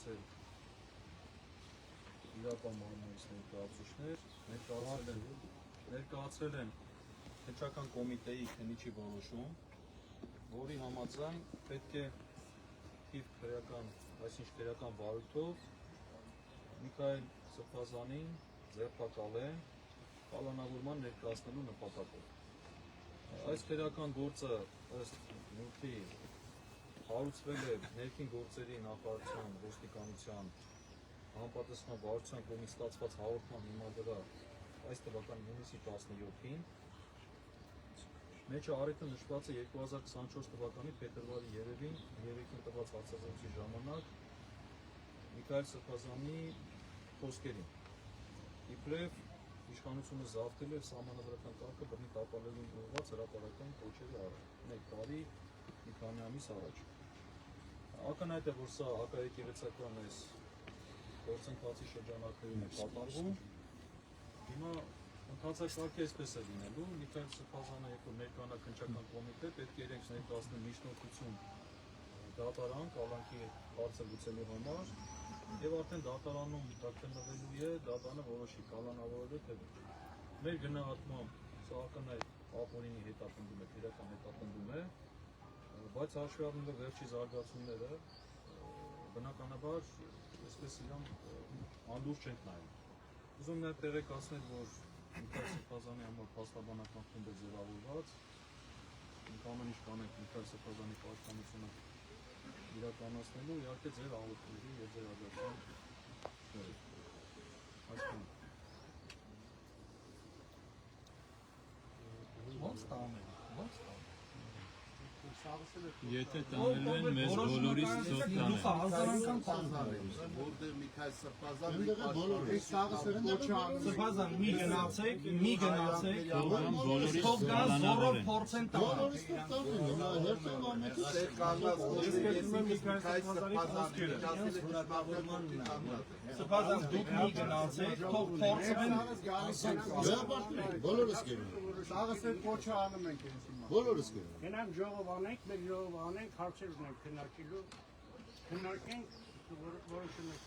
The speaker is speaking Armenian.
այցել իրական մարմնից ներկայացրել են քննչական կոմիտեի քննիչի որոշում, որի համաձայն պետք է թիվ քրեական վարույթով Միքայել Սրբազանին ձերբակալեն կալանավորման ներկայացնելու նպատակով։ Այս քրեական գործը ըստ նյութի հարուցվել է ներքին գործերի նախարարության ոստիկանության համապատասխան վարչության կողմից ստացված հաղորդման հիման վրա այս թվականի հունիսի 17-ին մեջը առիթը նշված է 2024 թվականի փետրվարի 3-ին տված հարցազրույցի ժամանակ Միքայել Սրբազանի խոսքերին։ Իբրև իշխանությունը զավթել է սահմանադրական կարգը բռնի տապալելուն ուղղված հրապարակային կոչերի առաջ, 1 տարի մի քանի ամիս առաջ։ Ակնհայտ է, որ սա հակաեկեղեցական այս գործընթացի շրջանակներում է կատարվում։ Հիմա ընթացակարգը այսպես է լինելու, Միքայել Սրբազանը, երբ որ ներկայանա քննչական կոմիտե, պետք է իրենք ներկայացնեն միջնորդություն դատարան կալանքի հարցը լուծելու համար, եւ արդեն դատարանում դա քննվելու է, դատարանը որոշի կալանավորել է թե ոչ։ Մեր գնահատմամբ սա ակնհայտ ապօրինի հետապնդում է, քրեական հետապնդում է, բայց հաշվի առնելով վերջի զարգացումները, բնականաբար այսպես իրան անդուր չենք նայում։ Ուզում եմ նաև տեղեկացնել, որ Միքայել Սրբազանի համար փաստաբանական խումբ է ձևավորված, մենք ամեն ինչ կանենք Միքայել Սրբազանի պաշտպանությունը իրականացնելու, իհարկե ձեր աղոթքների եւ ձեր աջակցության այսքան։ Ո՞նց տանել։ Եթե տանել են մեզ բոլորից ծով տանել։ Որտեղ Միքայել Սրբազանը Սրբազան մի գնացեք, բոլորից թող գան զորով փորձեն տալ։ Սրբազան դուք մի գնացեք, թող փորձեն բոլորս գնում։ Սաղսել կոչը անում ենք ինձ հիմա։ Բոլորս գնում։ Գնանք ժողով անենք, մեր ժողով անենք, հարցեր ունենք քննարկելու, քննարկենք, որոշենք։